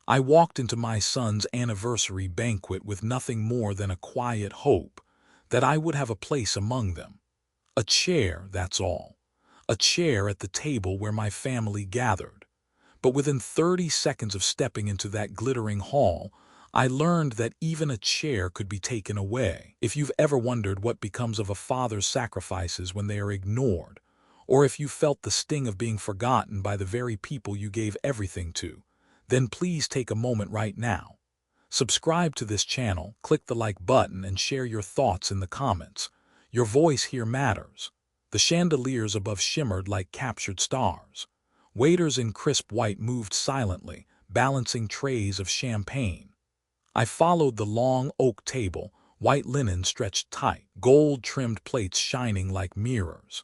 I walked into my son's anniversary banquet with nothing more than a quiet hope that I would have a place among them. A chair, that's all. A chair at the table where my family gathered. But within 30 seconds of stepping into that glittering hall, I learned that even a chair could be taken away. If you've ever wondered what becomes of a father's sacrifices when they are ignored, or if you felt the sting of being forgotten by the very people you gave everything to, then please take a moment right now. Subscribe to this channel, click the like button, and share your thoughts in the comments. Your voice here matters. The chandeliers above shimmered like captured stars. Waiters in crisp white moved silently, balancing trays of champagne. I followed the long oak table, white linen stretched tight, gold-trimmed plates shining like mirrors.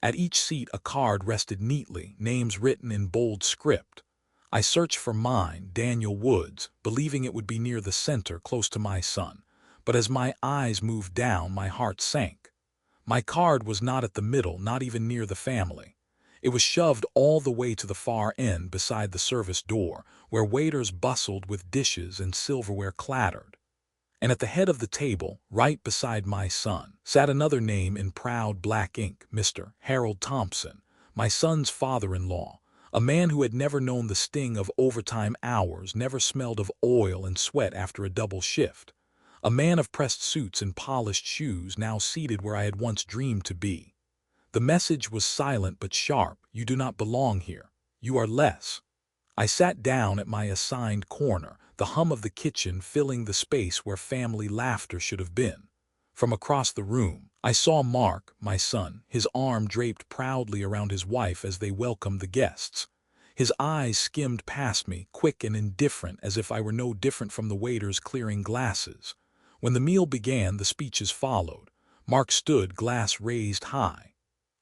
At each seat a card rested neatly, names written in bold script. I searched for mine, Daniel Woods, believing it would be near the center, close to my son. But as my eyes moved down, my heart sank. My card was not at the middle, not even near the family. It was shoved all the way to the far end beside the service door, where waiters bustled with dishes and silverware clattered. And at the head of the table, right beside my son, sat another name in proud black ink, Mr. Harold Thompson, my son's father-in-law, a man who had never known the sting of overtime hours, never smelled of oil and sweat after a double shift. A man of pressed suits and polished shoes, now seated where I had once dreamed to be. The message was silent but sharp: you do not belong here. You are less. I sat down at my assigned corner, the hum of the kitchen filling the space where family laughter should have been. From across the room, I saw Mark, my son, his arm draped proudly around his wife as they welcomed the guests. His eyes skimmed past me, quick and indifferent, as if I were no different from the waiters clearing glasses. When the meal began, the speeches followed. Mark stood, glass raised high.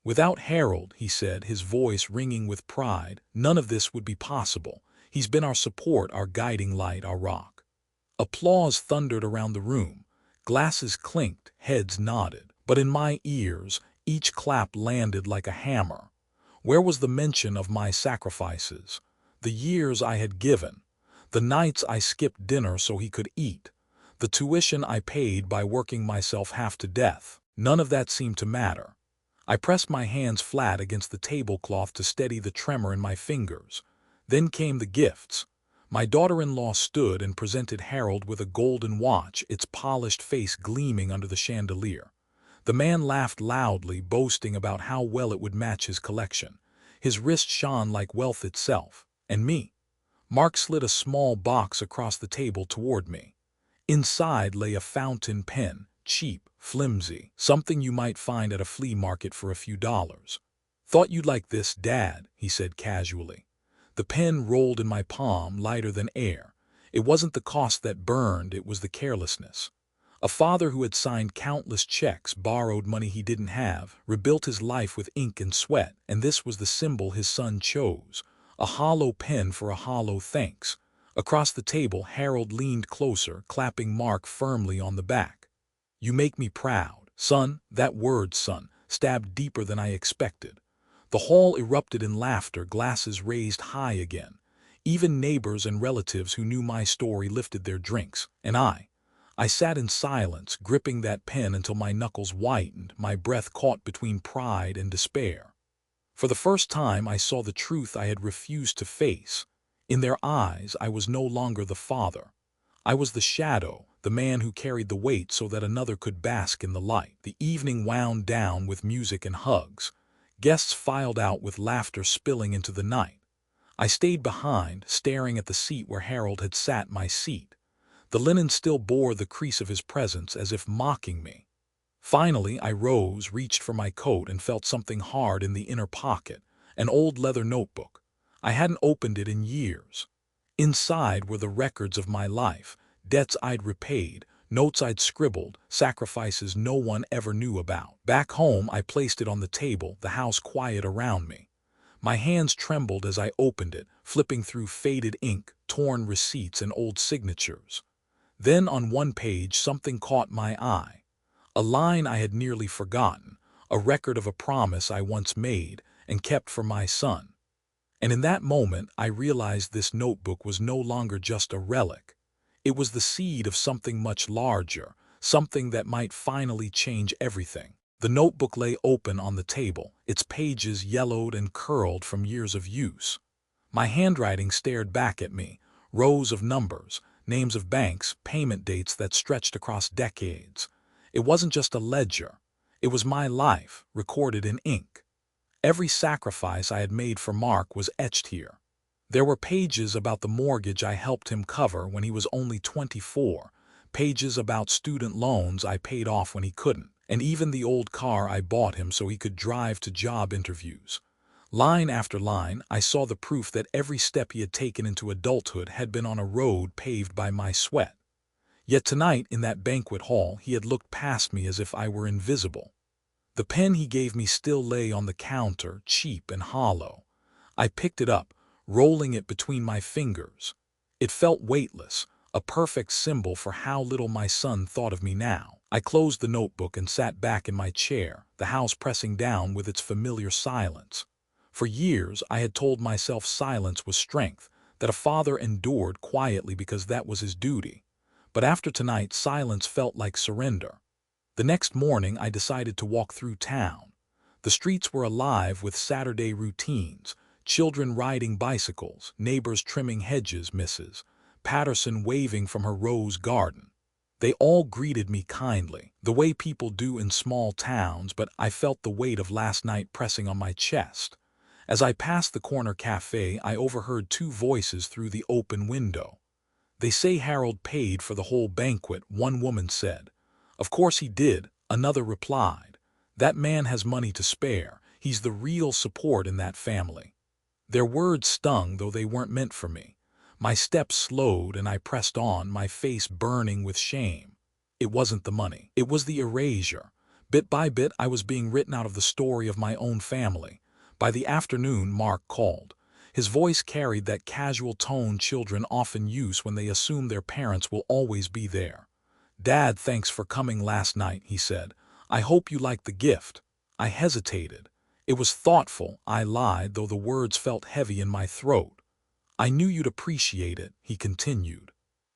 "Without Harold," he said, his voice ringing with pride, "none of this would be possible. He's been our support, our guiding light, our rock." Applause thundered around the room. Glasses clinked, heads nodded. But in my ears, each clap landed like a hammer. Where was the mention of my sacrifices? The years I had given. The nights I skipped dinner so he could eat. The tuition I paid by working myself half to death. None of that seemed to matter. I pressed my hands flat against the tablecloth to steady the tremor in my fingers. Then came the gifts. My daughter-in-law stood and presented Harold with a golden watch, its polished face gleaming under the chandelier. The man laughed loudly, boasting about how well it would match his collection. His wrist shone like wealth itself. And me? Mark slid a small box across the table toward me. Inside lay a fountain pen, cheap, flimsy, something you might find at a flea market for a few dollars. "Thought you'd like this, Dad," he said casually. The pen rolled in my palm, lighter than air. It wasn't the cost that burned, it was the carelessness. A father who had signed countless checks, borrowed money he didn't have, rebuilt his life with ink and sweat, and this was the symbol his son chose. A hollow pen for a hollow thanks. Across the table, Harold leaned closer, clapping Mark firmly on the back. "You make me proud, son." That word, son, stabbed deeper than I expected. The hall erupted in laughter, glasses raised high again. Even neighbors and relatives who knew my story lifted their drinks. And I sat in silence, gripping that pen until my knuckles whitened, my breath caught between pride and despair. For the first time I saw the truth I had refused to face. In their eyes, I was no longer the father. I was the shadow, the man who carried the weight so that another could bask in the light. The evening wound down with music and hugs. Guests filed out with laughter spilling into the night. I stayed behind, staring at the seat where Harold had sat, my seat. The linen still bore the crease of his presence, as if mocking me. Finally, I rose, reached for my coat, and felt something hard in the inner pocket, an old leather notebook. I hadn't opened it in years. Inside were the records of my life, debts I'd repaid, notes I'd scribbled, sacrifices no one ever knew about. Back home, I placed it on the table, the house quiet around me. My hands trembled as I opened it, flipping through faded ink, torn receipts, and old signatures. Then on one page something caught my eye. A line I had nearly forgotten, a record of a promise I once made and kept for my son. And in that moment, I realized this notebook was no longer just a relic. It was the seed of something much larger, something that might finally change everything. The notebook lay open on the table, its pages yellowed and curled from years of use. My handwriting stared back at me, rows of numbers, names of banks, payment dates that stretched across decades. It wasn't just a ledger. It was my life, recorded in ink. Every sacrifice I had made for Mark was etched here. There were pages about the mortgage I helped him cover when he was only 24, pages about student loans I paid off when he couldn't, and even the old car I bought him so he could drive to job interviews. Line after line, I saw the proof that every step he had taken into adulthood had been on a road paved by my sweat. Yet tonight, in that banquet hall, he had looked past me as if I were invisible. The pen he gave me still lay on the counter, cheap and hollow. I picked it up, rolling it between my fingers. It felt weightless, a perfect symbol for how little my son thought of me now. I closed the notebook and sat back in my chair, the house pressing down with its familiar silence. For years, I had told myself silence was strength, that a father endured quietly because that was his duty. But after tonight, silence felt like surrender. The next morning, I decided to walk through town. The streets were alive with Saturday routines, children riding bicycles, neighbors trimming hedges, Mrs. Patterson waving from her rose garden. They all greeted me kindly, the way people do in small towns, but I felt the weight of last night pressing on my chest. As I passed the corner cafe, I overheard two voices through the open window. "They say Harold paid for the whole banquet," one woman said. "Of course he did," another replied. "That man has money to spare. He's the real support in that family." Their words stung, though they weren't meant for me. My steps slowed and I pressed on, my face burning with shame. It wasn't the money. It was the erasure. Bit by bit, I was being written out of the story of my own family. By the afternoon, Mark called. His voice carried that casual tone children often use when they assume their parents will always be there. "Dad, thanks for coming last night," he said. "I hope you liked the gift." I hesitated. "It was thoughtful," I lied, though the words felt heavy in my throat. "I knew you'd appreciate it," he continued.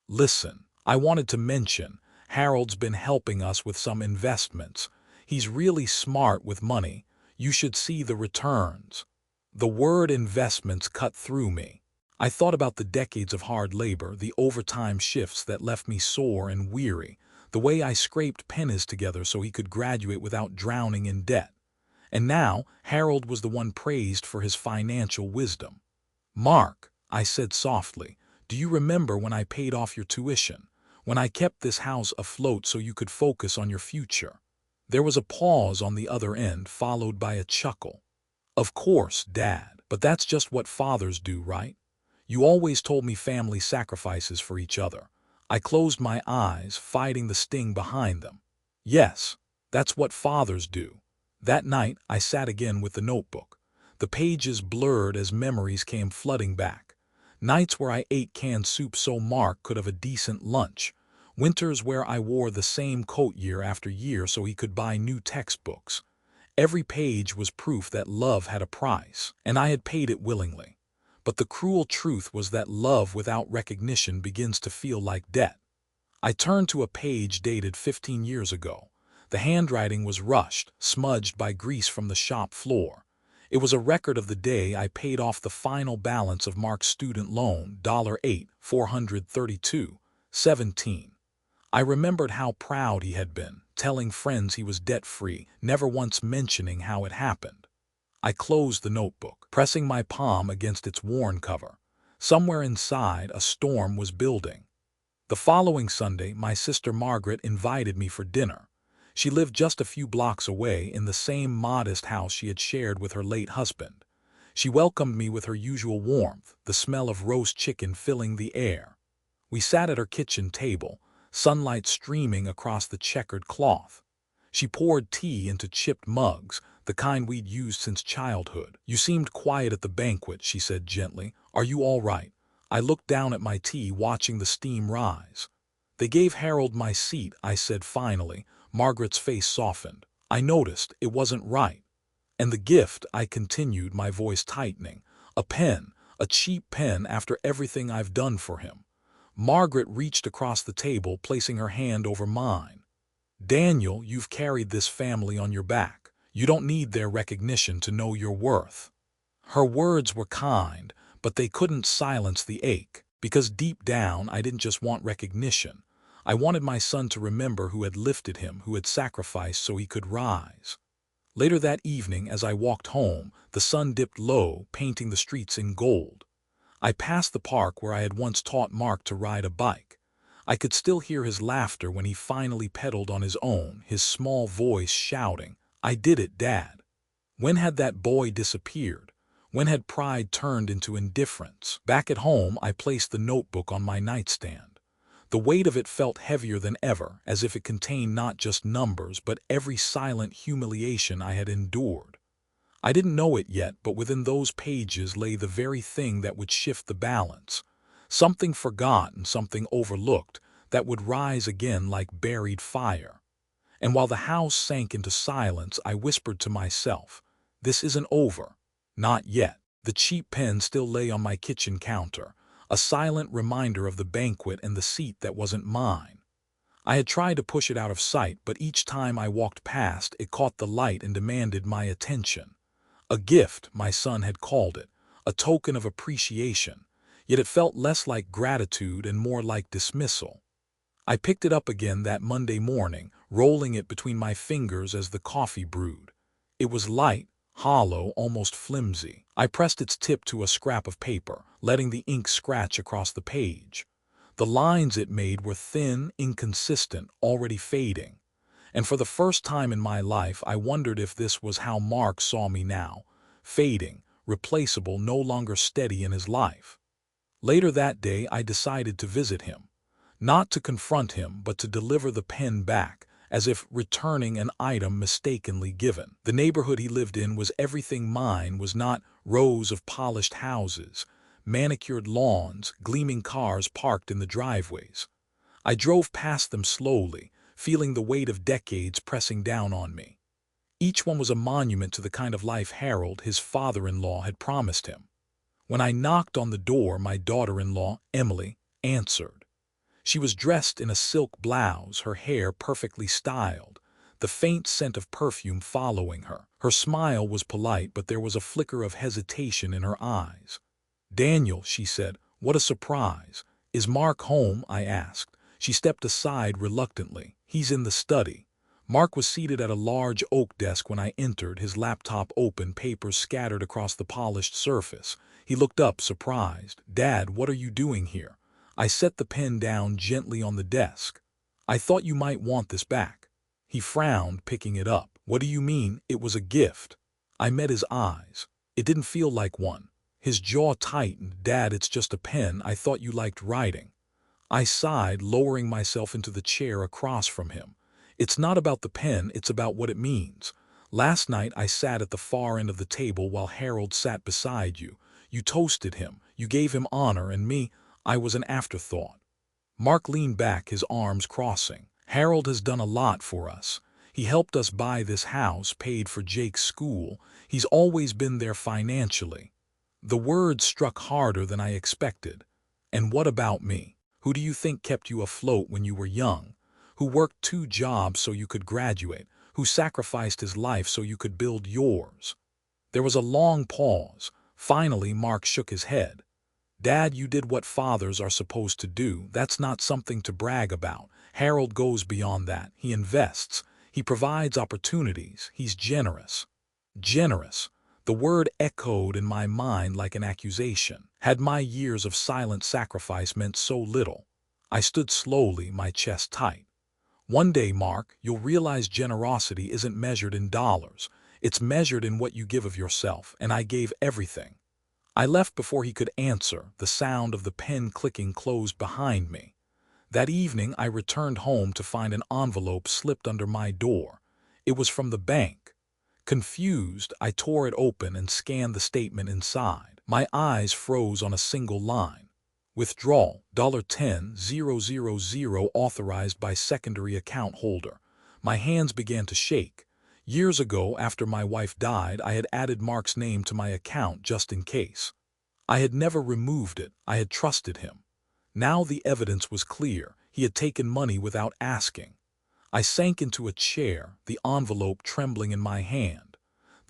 "Listen, I wanted to mention, Harold's been helping us with some investments. He's really smart with money. You should see the returns." The word investments cut through me. I thought about the decades of hard labor, the overtime shifts that left me sore and weary, the way I scraped pennies together so he could graduate without drowning in debt. And now, Harold was the one praised for his financial wisdom. "Mark," I said softly, "do you remember when I paid off your tuition? When I kept this house afloat so you could focus on your future?" There was a pause on the other end, followed by a chuckle. "Of course, Dad, but that's just what fathers do, right? You always told me family sacrifices for each other." I closed my eyes, fighting the sting behind them. "Yes, that's what fathers do." That night, I sat again with the notebook. The pages blurred as memories came flooding back. Nights where I ate canned soup so Mark could have a decent lunch. Winters where I wore the same coat year after year so he could buy new textbooks. Every page was proof that love had a price, and I had paid it willingly. But the cruel truth was that love without recognition begins to feel like debt. I turned to a page dated 15 years ago. The handwriting was rushed, smudged by grease from the shop floor. It was a record of the day I paid off the final balance of Mark's student loan, $8,432.17. I remembered how proud he had been, telling friends he was debt-free, never once mentioning how it happened. I closed the notebook, pressing my palm against its worn cover. Somewhere inside, a storm was building. The following Sunday, my sister Margaret invited me for dinner. She lived just a few blocks away in the same modest house she had shared with her late husband. She welcomed me with her usual warmth, the smell of roast chicken filling the air. We sat at her kitchen table, sunlight streaming across the checkered cloth. She poured tea into chipped mugs, the kind we'd used since childhood. "You seemed quiet at the banquet," she said gently. "Are you all right?" I looked down at my tea, watching the steam rise. "They gave Harold my seat," I said finally. Margaret's face softened. "I noticed it wasn't right." "And the gift," I continued, my voice tightening. A pen, a cheap pen after everything I've done for him. Margaret reached across the table, placing her hand over mine. Daniel, you've carried this family on your back. You don't need their recognition to know your worth. Her words were kind, but they couldn't silence the ache, because deep down I didn't just want recognition. I wanted my son to remember who had lifted him, who had sacrificed so he could rise. Later that evening, as I walked home, the sun dipped low, painting the streets in gold. I passed the park where I had once taught Mark to ride a bike. I could still hear his laughter when he finally pedaled on his own, his small voice shouting, "I did it, Dad." When had that boy disappeared? When had pride turned into indifference? Back at home, I placed the notebook on my nightstand. The weight of it felt heavier than ever, as if it contained not just numbers, but every silent humiliation I had endured. I didn't know it yet, but within those pages lay the very thing that would shift the balance. Something forgotten, something overlooked, that would rise again like buried fire. And while the house sank into silence, I whispered to myself, "This isn't over. Not yet." The cheap pen still lay on my kitchen counter, a silent reminder of the banquet and the seat that wasn't mine. I had tried to push it out of sight, but each time I walked past, it caught the light and demanded my attention. A gift, my son had called it, a token of appreciation, yet it felt less like gratitude and more like dismissal. I picked it up again that Monday morning, rolling it between my fingers as the coffee brewed. It was light, hollow, almost flimsy. I pressed its tip to a scrap of paper, letting the ink scratch across the page. The lines it made were thin, inconsistent, already fading. And for the first time in my life, I wondered if this was how Mark saw me now, fading, replaceable, no longer steady in his life. Later that day, I decided to visit him. Not to confront him, but to deliver the pen back, as if returning an item mistakenly given. The neighborhood he lived in was everything mine was not: rows of polished houses, manicured lawns, gleaming cars parked in the driveways. I drove past them slowly, feeling the weight of decades pressing down on me. Each one was a monument to the kind of life Harold, his father-in-law, had promised him. When I knocked on the door, my daughter-in-law, Emily, answered. She was dressed in a silk blouse, her hair perfectly styled, the faint scent of perfume following her. Her smile was polite, but there was a flicker of hesitation in her eyes. "Daniel," she said, "what a surprise. Is Mark home?" I asked. She stepped aside reluctantly. "He's in the study." Mark was seated at a large oak desk when I entered, his laptop open, papers scattered across the polished surface. He looked up, surprised. "Dad, what are you doing here?" I set the pen down gently on the desk. "I thought you might want this back." He frowned, picking it up. "What do you mean? It was a gift." I met his eyes. It didn't feel like one. His jaw tightened. "Dad, it's just a pen. I thought you liked writing." I sighed, lowering myself into the chair across from him. "It's not about the pen, it's about what it means. Last night I sat at the far end of the table while Harold sat beside you. You toasted him, you gave him honor, and me, I was an afterthought." Mark leaned back, his arms crossing. "Harold has done a lot for us. He helped us buy this house, paid for Jake's school. He's always been there financially." The words struck harder than I expected. "And what about me? Who do you think kept you afloat when you were young? Who worked 2 jobs so you could graduate? Who sacrificed his life so you could build yours?" There was a long pause. Finally, Mark shook his head. "Dad, you did what fathers are supposed to do. That's not something to brag about. Harold goes beyond that. He invests. He provides opportunities. He's generous." Generous. The word echoed in my mind like an accusation. Had my years of silent sacrifice meant so little? I stood slowly, my chest tight. "One day, Mark, you'll realize generosity isn't measured in dollars. It's measured in what you give of yourself, and I gave everything." I left before he could answer. The sound of the pen clicking closed behind me. That evening, I returned home to find an envelope slipped under my door. It was from the bank. Confused, I tore it open and scanned the statement inside. My eyes froze on a single line. "Withdrawal, $10,000 authorized by secondary account holder." My hands began to shake. Years ago, after my wife died, I had added Mark's name to my account just in case. I had never removed it. I had trusted him. Now the evidence was clear. He had taken money without asking. I sank into a chair, the envelope trembling in my hand.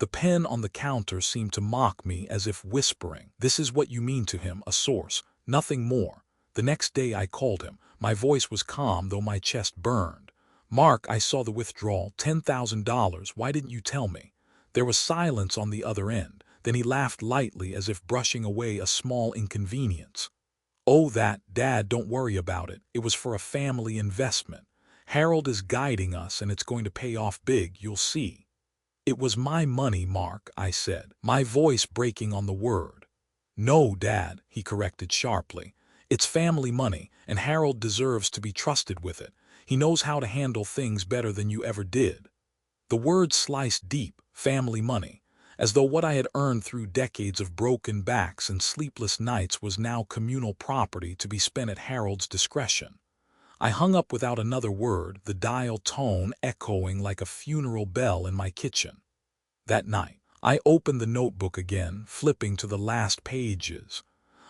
The pen on the counter seemed to mock me, as if whispering, "This is what you mean to him, a source, nothing more." The next day I called him. My voice was calm, though my chest burned. "Mark, I saw the withdrawal, $10,000. Why didn't you tell me?" There was silence on the other end. Then he laughed lightly, as if brushing away a small inconvenience. "Oh, that, Dad, don't worry about it. It was for a family investment. Harold is guiding us, and it's going to pay off big, you'll see." "It was my money, Mark," I said, my voice breaking on the word. "No, Dad," he corrected sharply. "It's family money, and Harold deserves to be trusted with it. He knows how to handle things better than you ever did." The word sliced deep, family money, as though what I had earned through decades of broken backs and sleepless nights was now communal property to be spent at Harold's discretion. I hung up without another word, the dial tone echoing like a funeral bell in my kitchen. That night, I opened the notebook again, flipping to the last pages.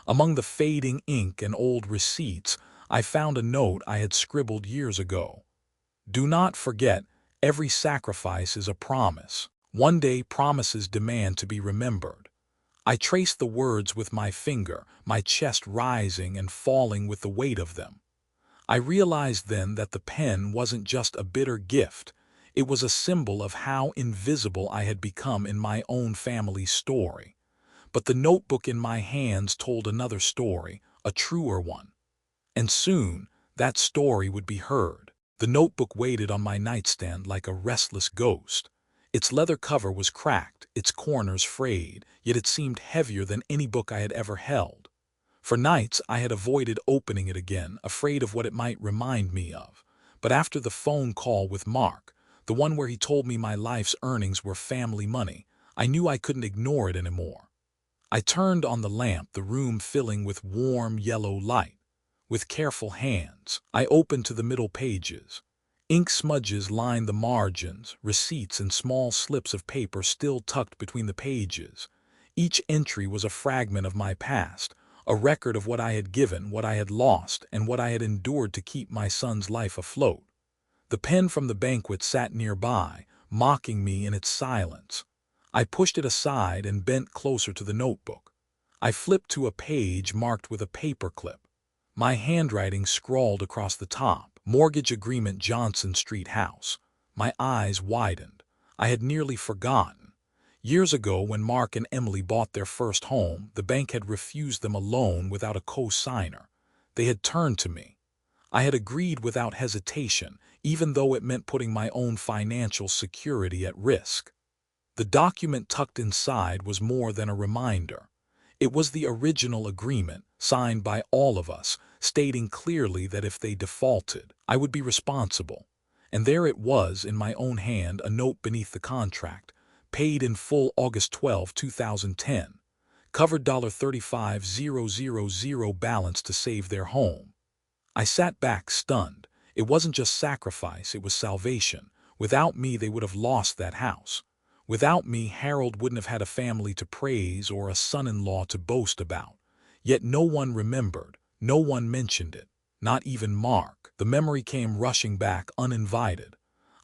Among the fading ink and old receipts, I found a note I had scribbled years ago. "Do not forget, every sacrifice is a promise. One day promises demand to be remembered." I traced the words with my finger, my chest rising and falling with the weight of them. I realized then that the pen wasn't just a bitter gift. It was a symbol of how invisible I had become in my own family's story. But the notebook in my hands told another story, a truer one. And soon, that story would be heard. The notebook waited on my nightstand like a restless ghost. Its leather cover was cracked, its corners frayed, yet it seemed heavier than any book I had ever held. For nights I had avoided opening it again, afraid of what it might remind me of. But after the phone call with Mark, the one where he told me my life's earnings were family money, I knew I couldn't ignore it anymore. I turned on the lamp, the room filling with warm yellow light. With careful hands, I opened to the middle pages. Ink smudges lined the margins, receipts and small slips of paper still tucked between the pages. Each entry was a fragment of my past, a record of what I had given, what I had lost, and what I had endured to keep my son's life afloat. The pen from the banquet sat nearby, mocking me in its silence. I pushed it aside and bent closer to the notebook. I flipped to a page marked with a paperclip. My handwriting scrawled across the top, "Mortgage Agreement, Johnson Street House." My eyes widened. I had nearly forgotten. Years ago, when Mark and Emily bought their first home, the bank had refused them a loan without a co-signer. They had turned to me. I had agreed without hesitation, even though it meant putting my own financial security at risk. The document tucked inside was more than a reminder. It was the original agreement, signed by all of us, stating clearly that if they defaulted, I would be responsible. And there it was in my own hand, a note beneath the contract, paid in full August 12, 2010. Covered $35,000 balance to save their home. I sat back stunned. It wasn't just sacrifice, it was salvation. Without me, they would have lost that house. Without me, Harold wouldn't have had a family to praise or a son-in-law to boast about. Yet no one remembered, no one mentioned it, not even Mark. The memory came rushing back uninvited.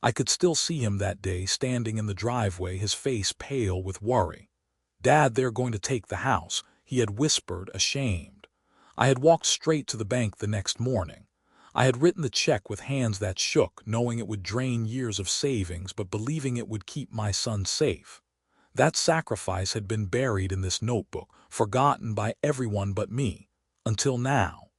I could still see him that day, standing in the driveway, his face pale with worry. "Dad, they're going to take the house," he had whispered, ashamed. I had walked straight to the bank the next morning. I had written the check with hands that shook, knowing it would drain years of savings, but believing it would keep my son safe. That sacrifice had been buried in this notebook, forgotten by everyone but me, until now.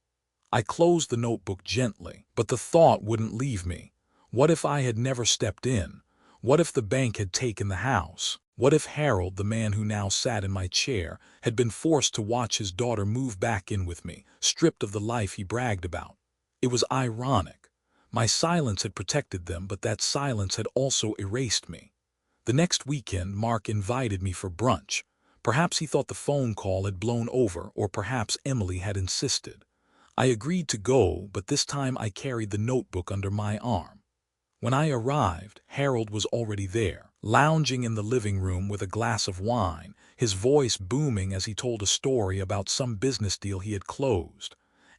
I closed the notebook gently, but the thought wouldn't leave me. What if I had never stepped in? What if the bank had taken the house? What if Harold, the man who now sat in my chair, had been forced to watch his daughter move back in with me, stripped of the life he bragged about? It was ironic. My silence had protected them, but that silence had also erased me. The next weekend, Mark invited me for brunch. Perhaps he thought the phone call had blown over, or perhaps Emily had insisted. I agreed to go, but this time I carried the notebook under my arm. When I arrived, Harold was already there, lounging in the living room with a glass of wine, his voice booming as he told a story about some business deal he had closed.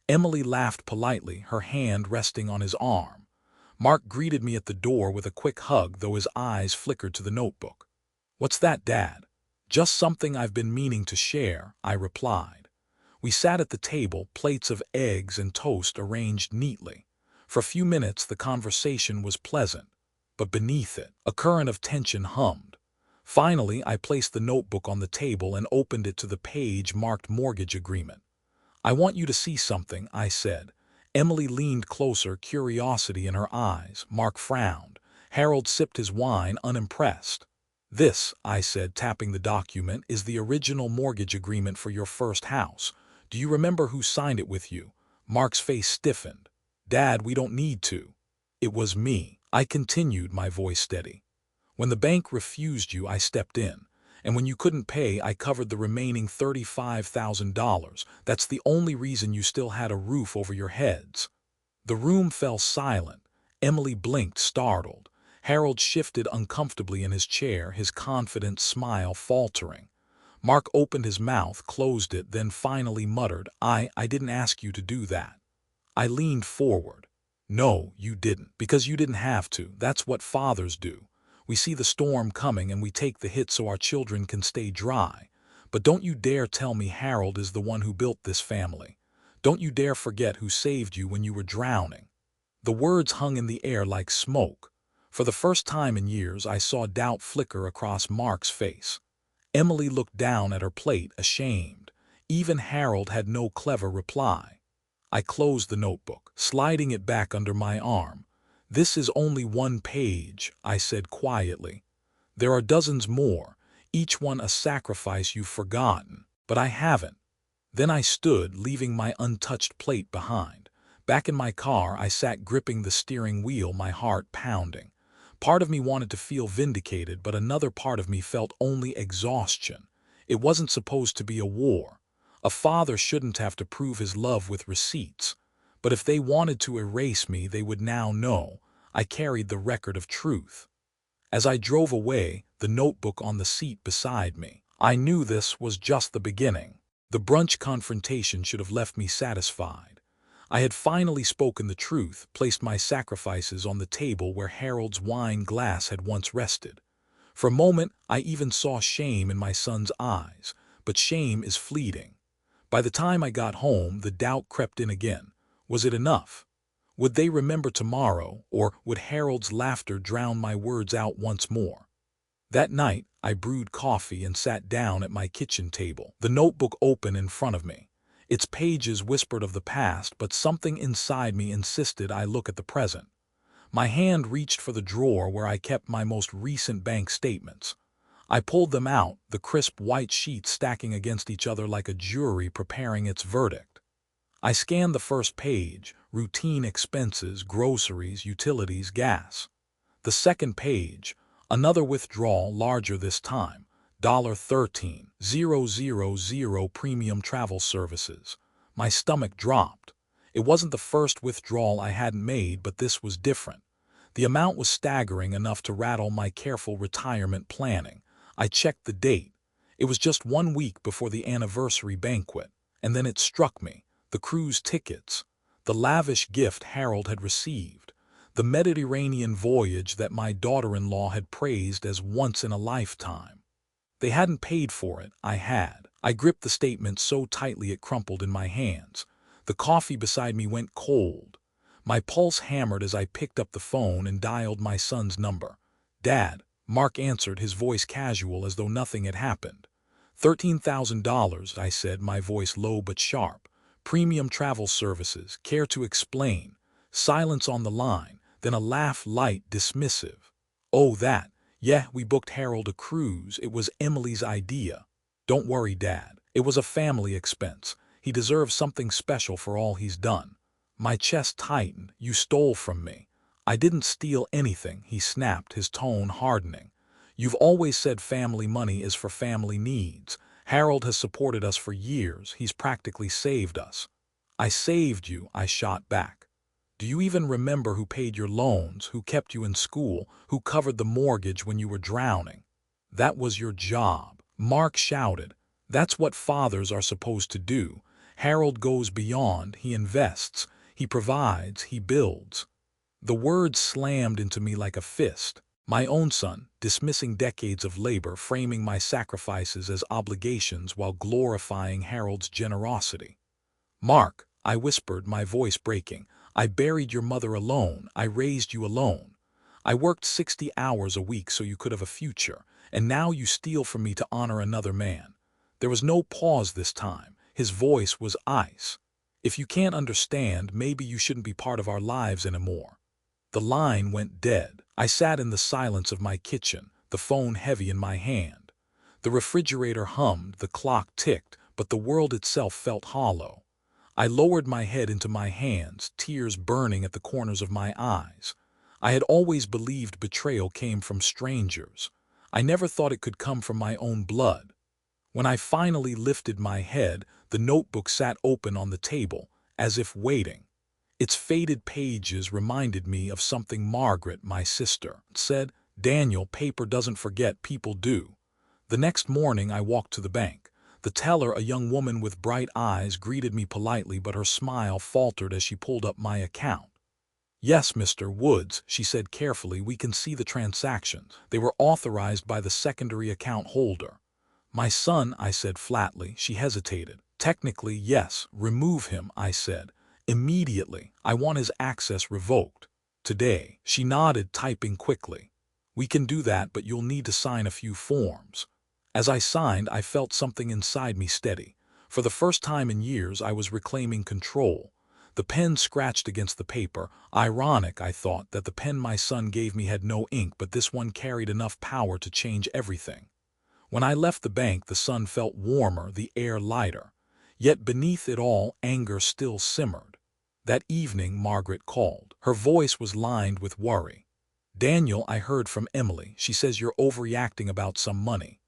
Emily laughed politely, her hand resting on his arm. Mark greeted me at the door with a quick hug, though his eyes flickered to the notebook. "What's that, Dad?" "Just something I've been meaning to share," I replied. We sat at the table, plates of eggs and toast arranged neatly. For a few minutes the conversation was pleasant, but beneath it, a current of tension hummed. Finally, I placed the notebook on the table and opened it to the page marked mortgage agreement. "I want you to see something," I said. Emily leaned closer, curiosity in her eyes. Mark frowned. Harold sipped his wine, unimpressed. "This," I said, tapping the document, "is the original mortgage agreement for your first house. Do you remember who signed it with you?" Mark's face stiffened. "Dad, we don't need to." "It was me," I continued, my voice steady. "When the bank refused you, I stepped in. And when you couldn't pay, I covered the remaining $35,000. That's the only reason you still had a roof over your heads." The room fell silent. Emily blinked, startled. Harold shifted uncomfortably in his chair, his confident smile faltering. Mark opened his mouth, closed it, then finally muttered, I didn't ask you to do that." I leaned forward. "No, you didn't, because you didn't have to. That's what fathers do. We see the storm coming and we take the hit so our children can stay dry. But don't you dare tell me Harold is the one who built this family. Don't you dare forget who saved you when you were drowning." The words hung in the air like smoke. For the first time in years, I saw doubt flicker across Mark's face. Emily looked down at her plate, ashamed. Even Harold had no clever reply. I closed the notebook, sliding it back under my arm. "This is only one page," I said quietly. "There are dozens more, each one a sacrifice you've forgotten, but I haven't." Then I stood, leaving my untouched plate behind. Back in my car, I sat gripping the steering wheel, my heart pounding. Part of me wanted to feel vindicated, but another part of me felt only exhaustion. It wasn't supposed to be a war. A father shouldn't have to prove his love with receipts. But if they wanted to erase me, they would now know. I carried the record of truth. As I drove away, the notebook on the seat beside me, I knew this was just the beginning. The brunch confrontation should have left me satisfied. I had finally spoken the truth, placed my sacrifices on the table where Harold's wine glass had once rested. For a moment, I even saw shame in my son's eyes, but shame is fleeting. By the time I got home, the doubt crept in again. Was it enough? Would they remember tomorrow, or would Harold's laughter drown my words out once more? That night, I brewed coffee and sat down at my kitchen table, the notebook open in front of me. Its pages whispered of the past, but something inside me insisted I look at the present. My hand reached for the drawer where I kept my most recent bank statements. I pulled them out, the crisp white sheets stacking against each other like a jury preparing its verdict. I scanned the first page, routine expenses, groceries, utilities, gas. The second page, another withdrawal, larger this time, $13,000 premium travel services. My stomach dropped. It wasn't the first withdrawal I hadn't made, but this was different. The amount was staggering enough to rattle my careful retirement planning. I checked the date. It was just 1 week before the anniversary banquet, and then it struck me. The cruise tickets, the lavish gift Harold had received, the Mediterranean voyage that my daughter-in-law had praised as once in a lifetime. They hadn't paid for it, I had. I gripped the statement so tightly it crumpled in my hands. The coffee beside me went cold. My pulse hammered as I picked up the phone and dialed my son's number. "Dad," Mark answered, his voice casual as though nothing had happened. $13,000, I said, my voice low but sharp. "Premium travel services, care to explain?" Silence on the line, then a laugh, light, dismissive. "Oh, that. Yeah, we booked Harold a cruise. It was Emily's idea." "Don't worry, Dad. It was a family expense. He deserves something special for all he's done." My chest tightened. "You stole from me." "I didn't steal anything," he snapped, his tone hardening. "You've always said family money is for family needs. Harold has supported us for years. He's practically saved us." "I saved you," I shot back. Do you even remember who paid your loans, who kept you in school, who covered the mortgage when you were drowning? That was your job. Mark shouted. That's what fathers are supposed to do. Harold goes beyond, he invests, he provides, he builds. The words slammed into me like a fist. My own son, dismissing decades of labor, framing my sacrifices as obligations while glorifying Harold's generosity. Mark, I whispered, my voice breaking, I buried your mother alone, I raised you alone. I worked 60 hours a week so you could have a future, and now you steal from me to honor another man. There was no pause this time. His voice was ice. If you can't understand, maybe you shouldn't be part of our lives anymore. The line went dead. I sat in the silence of my kitchen, the phone heavy in my hand. The refrigerator hummed, the clock ticked, but the world itself felt hollow. I lowered my head into my hands, tears burning at the corners of my eyes. I had always believed betrayal came from strangers. I never thought it could come from my own blood. When I finally lifted my head, the notebook sat open on the table, as if waiting. Its faded pages reminded me of something Margaret, my sister, said. Daniel, paper doesn't forget, people do. The next morning I walked to the bank. The teller, a young woman with bright eyes, greeted me politely, but her smile faltered as she pulled up my account. Yes, Mr. Woods, she said carefully, we can see the transactions. They were authorized by the secondary account holder. My son, I said flatly. She hesitated. Technically, yes. Remove him, I said. Immediately. I want his access revoked. Today. She nodded, typing quickly. We can do that, but you'll need to sign a few forms. As I signed, I felt something inside me steady. For the first time in years, I was reclaiming control. The pen scratched against the paper. Ironic, I thought, that the pen my son gave me had no ink, but this one carried enough power to change everything. When I left the bank, the sun felt warmer, the air lighter. Yet beneath it all, anger still simmered. That evening, Margaret called. Her voice was lined with worry. Daniel, I heard from Emily. She says you're overreacting about some money.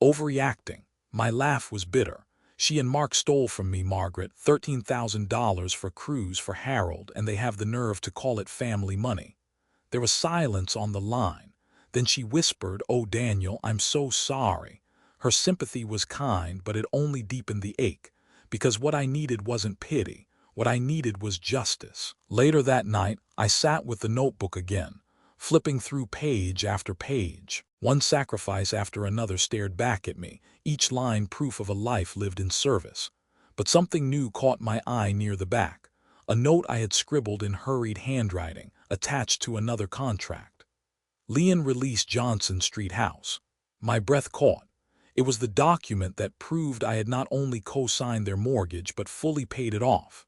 Overreacting. My laugh was bitter. She and Mark stole from me, Margaret, $13,000 for cruise for Harold, and they have the nerve to call it family money. There was silence on the line. Then she whispered, oh, Daniel, I'm so sorry. Her sympathy was kind, but it only deepened the ache, because what I needed wasn't pity. What I needed was justice. Later that night, I sat with the notebook again, flipping through page after page. One sacrifice after another stared back at me, each line proof of a life lived in service. But something new caught my eye near the back, a note I had scribbled in hurried handwriting, attached to another contract. Leon released Johnson Street House. My breath caught. It was the document that proved I had not only co-signed their mortgage but fully paid it off.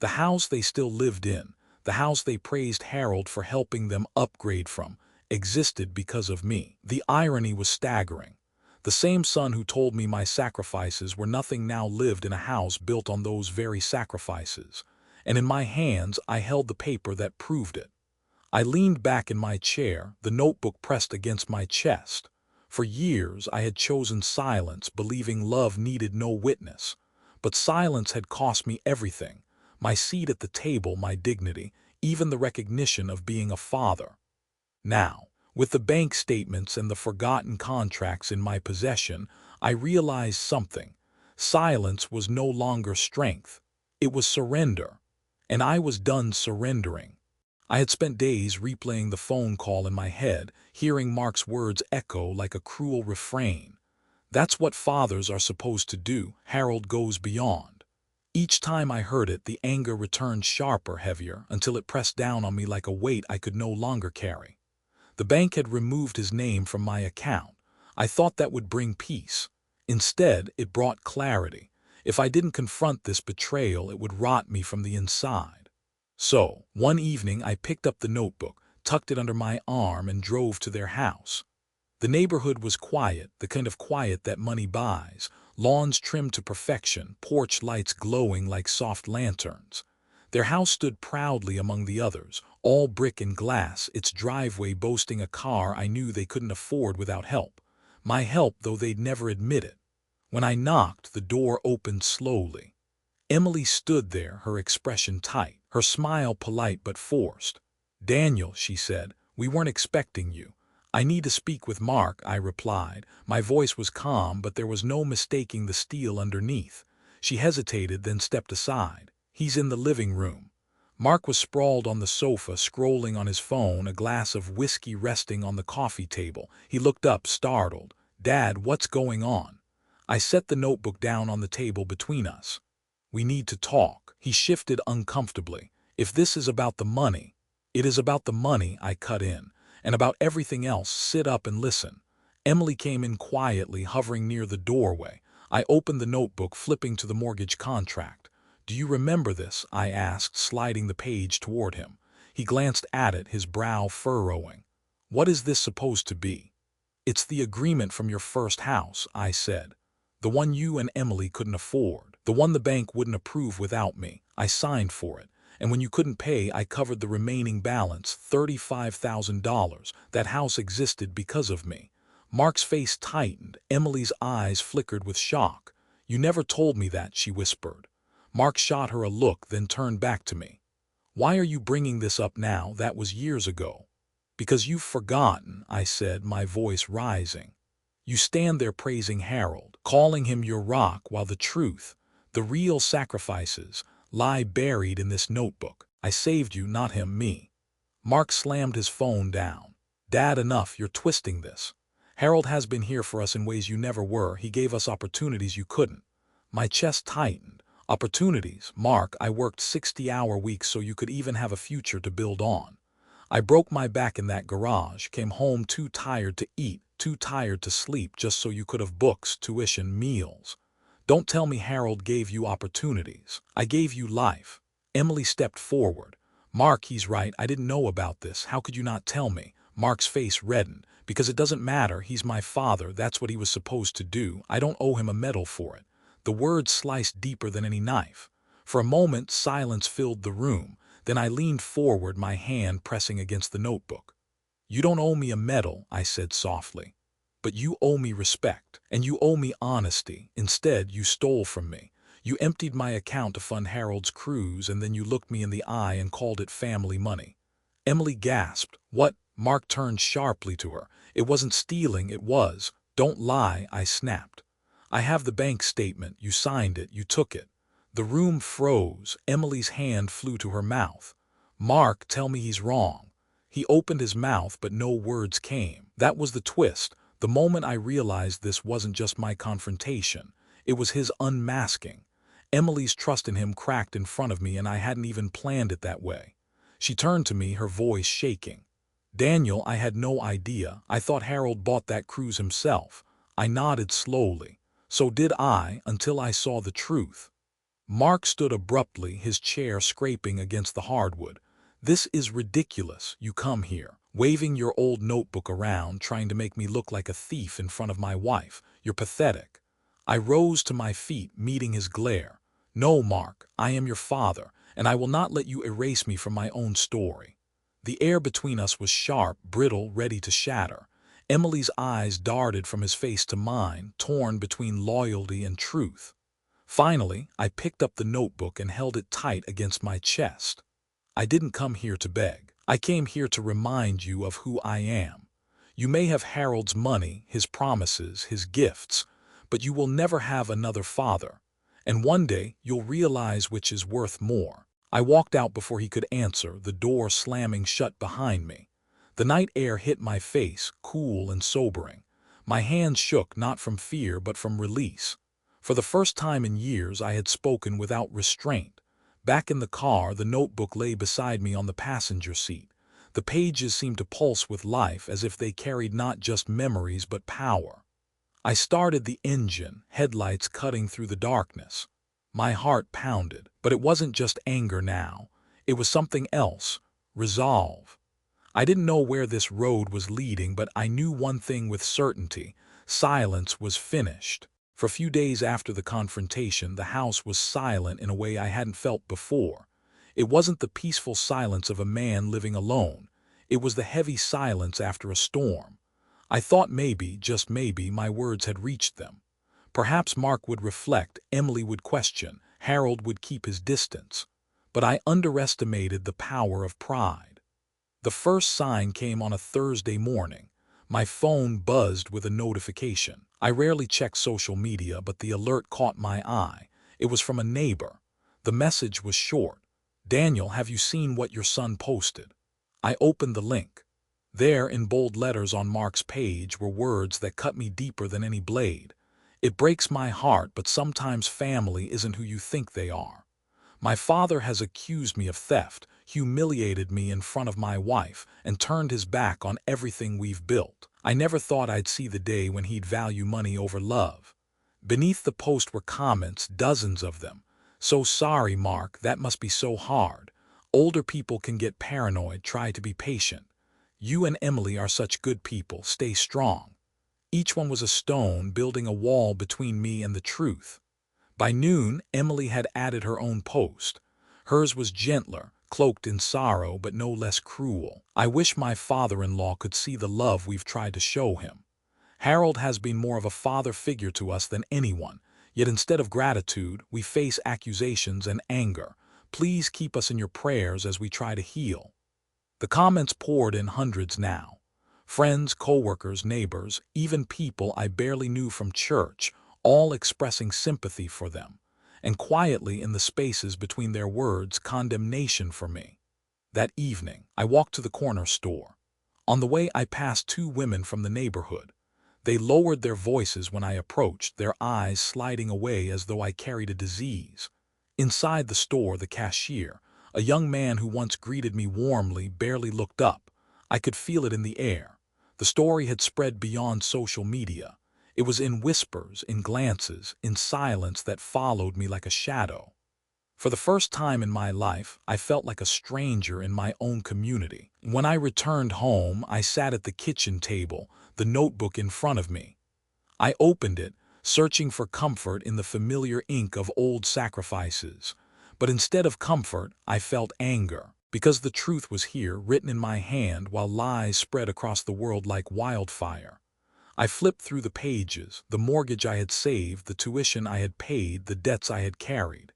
The house they still lived in, the house they praised Harold for helping them upgrade from, existed because of me. The irony was staggering. The same son who told me my sacrifices were nothing now lived in a house built on those very sacrifices. And in my hands I held the paper that proved it. I leaned back in my chair, the notebook pressed against my chest. For years I had chosen silence, believing love needed no witness. But silence had cost me everything. My seat at the table, my dignity, even the recognition of being a father. Now, with the bank statements and the forgotten contracts in my possession, I realized something. Silence was no longer strength. It was surrender. And I was done surrendering. I had spent days replaying the phone call in my head, hearing Mark's words echo like a cruel refrain. That's what fathers are supposed to do. Harold goes beyond. Each time I heard it, the anger returned sharper, heavier, until it pressed down on me like a weight I could no longer carry. The bank had removed his name from my account. I thought that would bring peace. Instead, it brought clarity. If I didn't confront this betrayal, it would rot me from the inside. So, one evening I picked up the notebook, tucked it under my arm, and drove to their house. The neighborhood was quiet, the kind of quiet that money buys. Lawns trimmed to perfection, porch lights glowing like soft lanterns. Their house stood proudly among the others, all brick and glass, its driveway boasting a car I knew they couldn't afford without help. My help, though they'd never admit it. When I knocked, the door opened slowly. Emily stood there, her expression tight, her smile polite but forced. "Daniel," she said, "we weren't expecting you." "I need to speak with Mark," I replied. My voice was calm, but there was no mistaking the steel underneath. She hesitated, then stepped aside. "He's in the living room." Mark was sprawled on the sofa, scrolling on his phone, a glass of whiskey resting on the coffee table. He looked up, startled. "Dad, what's going on?" I set the notebook down on the table between us. "We need to talk." He shifted uncomfortably. "If this is about the money—" "It is about the money," I cut in. "And about everything else. Sit up and listen." Emily came in quietly, hovering near the doorway. I opened the notebook, flipping to the mortgage contract. "Do you remember this?" I asked, sliding the page toward him. He glanced at it, his brow furrowing. "What is this supposed to be?" "It's the agreement from your first house," I said. "The one you and Emily couldn't afford. The one the bank wouldn't approve without me. I signed for it. And when you couldn't pay, I covered the remaining balance, $35,000. That house existed because of me." Mark's face tightened. Emily's eyes flickered with shock. "You never told me that," she whispered. Mark shot her a look, then turned back to me. "Why are you bringing this up now? That was years ago." "Because you've forgotten," I said, my voice rising. "You stand there praising Harold, calling him your rock, while the truth, the real sacrifices, lie buried in this notebook. I saved you, not him, me." Mark slammed his phone down. "Dad, enough, you're twisting this. Harold has been here for us in ways you never were. He gave us opportunities you couldn't." My chest tightened. "Opportunities? Mark, I worked 60-hour weeks so you could even have a future to build on. I broke my back in that garage, came home too tired to eat, too tired to sleep, just so you could have books, tuition, meals. Don't tell me Harold gave you opportunities. I gave you life." Emily stepped forward. "Mark, he's right. I didn't know about this. How could you not tell me?" Mark's face reddened. "Because it doesn't matter. He's my father. That's what he was supposed to do. I don't owe him a medal for it." The words sliced deeper than any knife. For a moment, silence filled the room. Then I leaned forward, my hand pressing against the notebook. "You don't owe me a medal," I said softly. "But you owe me respect, and you owe me honesty. Instead, you stole from me. You emptied my account to fund Harold's cruise, and then you looked me in the eye and called it family money." Emily gasped. "What?" Mark turned sharply to her. "It wasn't stealing, it was—" "Don't lie," I snapped. "I have the bank statement. You signed it. You took it." The room froze. Emily's hand flew to her mouth. "Mark, tell me he's wrong." He opened his mouth, but no words came. That was the twist. The moment I realized this wasn't just my confrontation, it was his unmasking. Emily's trust in him cracked in front of me, and I hadn't even planned it that way. She turned to me, her voice shaking. "Daniel, I had no idea. I thought Harold bought that cruise himself." I nodded slowly. "So did I, until I saw the truth." Mark stood abruptly, his chair scraping against the hardwood. "This is ridiculous. You come here, waving your old notebook around, trying to make me look like a thief in front of my wife. You're pathetic." I rose to my feet, meeting his glare. "No, Mark, I am your father, and I will not let you erase me from my own story." The air between us was sharp, brittle, ready to shatter. Emily's eyes darted from his face to mine, torn between loyalty and truth. Finally, I picked up the notebook and held it tight against my chest. "I didn't come here to beg. I came here to remind you of who I am. You may have Harold's money, his promises, his gifts, but you will never have another father. And one day, you'll realize which is worth more." I walked out before he could answer, the door slamming shut behind me. The night air hit my face, cool and sobering. My hands shook, not from fear but from release. For the first time in years, I had spoken without restraint. Back in the car, the notebook lay beside me on the passenger seat. The pages seemed to pulse with life, as if they carried not just memories but power. I started the engine, headlights cutting through the darkness. My heart pounded, but it wasn't just anger now. It was something else: resolve. I didn't know where this road was leading, but I knew one thing with certainty: silence was finished. For a few days after the confrontation, the house was silent in a way I hadn't felt before. It wasn't the peaceful silence of a man living alone. It was the heavy silence after a storm. I thought maybe, just maybe, my words had reached them. Perhaps Mark would reflect, Emily would question, Harold would keep his distance. but I underestimated the power of pride. The first sign came on a Thursday morning. My phone buzzed with a notification. I rarely check social media, but the alert caught my eye. It was from a neighbor. The message was short. "Daniel, have you seen what your son posted?" I opened the link. There, in bold letters on Mark's page, were words that cut me deeper than any blade. "It breaks my heart, but sometimes family isn't who you think they are. My father has accused me of theft, humiliated me in front of my wife, and turned his back on everything we've built. I never thought I'd see the day when he'd value money over love." Beneath the post were comments, dozens of them. "So sorry, Mark, that must be so hard. Older people can get paranoid, try to be patient. You and Emily are such good people, stay strong." Each one was a stone building a wall between me and the truth. By noon, Emily had added her own post. Hers was gentler, cloaked in sorrow, but no less cruel. "I wish my father-in-law could see the love we've tried to show him. Harold has been more of a father figure to us than anyone, yet instead of gratitude, we face accusations and anger. Please keep us in your prayers as we try to heal." The comments poured in hundreds now. Friends, co-workers, neighbors, even people I barely knew from church, all expressing sympathy for them. And quietly in the spaces between their words, condemnation for me. That evening, I walked to the corner store. On the way, I passed two women from the neighborhood. They lowered their voices when I approached, their eyes sliding away as though I carried a disease. Inside the store, the cashier, a young man who once greeted me warmly, barely looked up. I could feel it in the air. The story had spread beyond social media. It was in whispers, in glances, in silence that followed me like a shadow. For the first time in my life, I felt like a stranger in my own community. When I returned home, I sat at the kitchen table, the notebook in front of me. I opened it, searching for comfort in the familiar ink of old sacrifices. But instead of comfort, I felt anger, because the truth was here, written in my hand, while lies spread across the world like wildfire. I flipped through the pages, the mortgage I had saved, the tuition I had paid, the debts I had carried.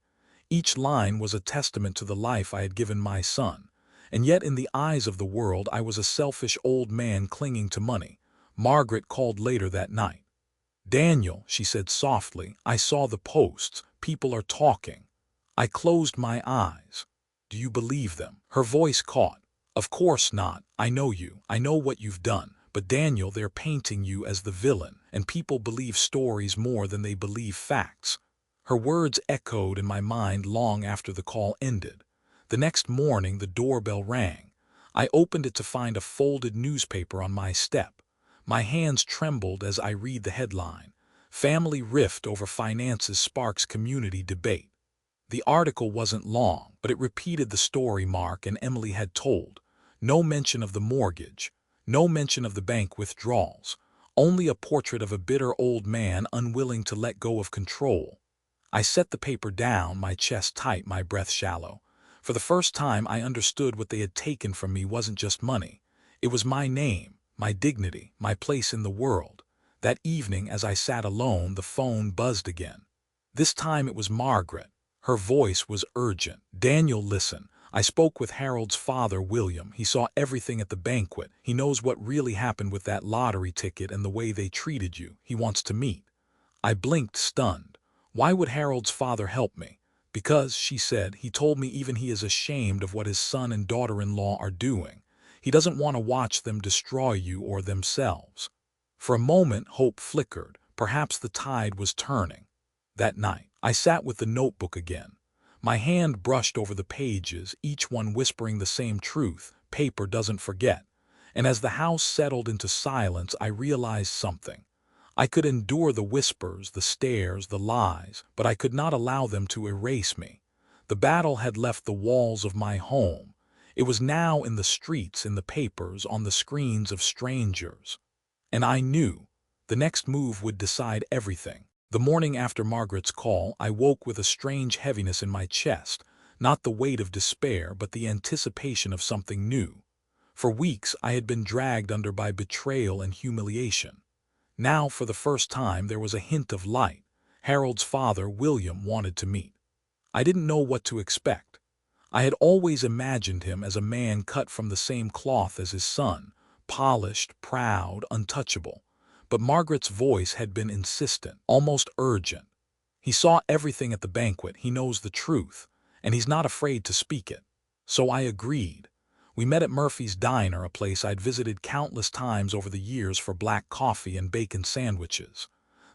Each line was a testament to the life I had given my son. And yet in the eyes of the world, I was a selfish old man clinging to money. Margaret called later that night. "Daniel," she said softly, "I saw the posts. People are talking." I closed my eyes. "Do you believe them?" Her voice caught. "Of course not. I know you. I know what you've done. But Daniel, they're painting you as the villain, and people believe stories more than they believe facts." Her words echoed in my mind long after the call ended. The next morning, the doorbell rang. I opened it to find a folded newspaper on my step. My hands trembled as I read the headline: "Family Rift Over Finances Sparks Community Debate." The article wasn't long, but it repeated the story Mark and Emily had told. No mention of the mortgage, no mention of the bank withdrawals, only a portrait of a bitter old man unwilling to let go of control. I set the paper down, my chest tight, my breath shallow. For the first time, I understood what they had taken from me wasn't just money. It was my name, my dignity, my place in the world. That evening, as I sat alone, the phone buzzed again. This time it was Margaret. Her voice was urgent. "Daniel, listen. I spoke with Harold's father, William. He saw everything at the banquet. He knows what really happened with that lottery ticket and the way they treated you. He wants to meet." I blinked, stunned. Why would Harold's father help me? "Because," she said, "he told me even he is ashamed of what his son and daughter-in-law are doing. He doesn't want to watch them destroy you or themselves." For a moment, hope flickered. Perhaps the tide was turning. That night, I sat with the notebook again. My hand brushed over the pages, each one whispering the same truth: paper doesn't forget. And as the house settled into silence, I realized something. I could endure the whispers, the stares, the lies, but I could not allow them to erase me. The battle had left the walls of my home. It was now in the streets, in the papers, on the screens of strangers. And I knew the next move would decide everything. The morning after Margaret's call, I woke with a strange heaviness in my chest, not the weight of despair, but the anticipation of something new. For weeks, I had been dragged under by betrayal and humiliation. Now, for the first time, there was a hint of light. Harold's father, William, wanted to meet. I didn't know what to expect. I had always imagined him as a man cut from the same cloth as his son, polished, proud, untouchable. But Margaret's voice had been insistent, almost urgent. He saw everything at the banquet, he knows the truth, and he's not afraid to speak it. So I agreed. We met at Murphy's Diner, a place I'd visited countless times over the years for black coffee and bacon sandwiches.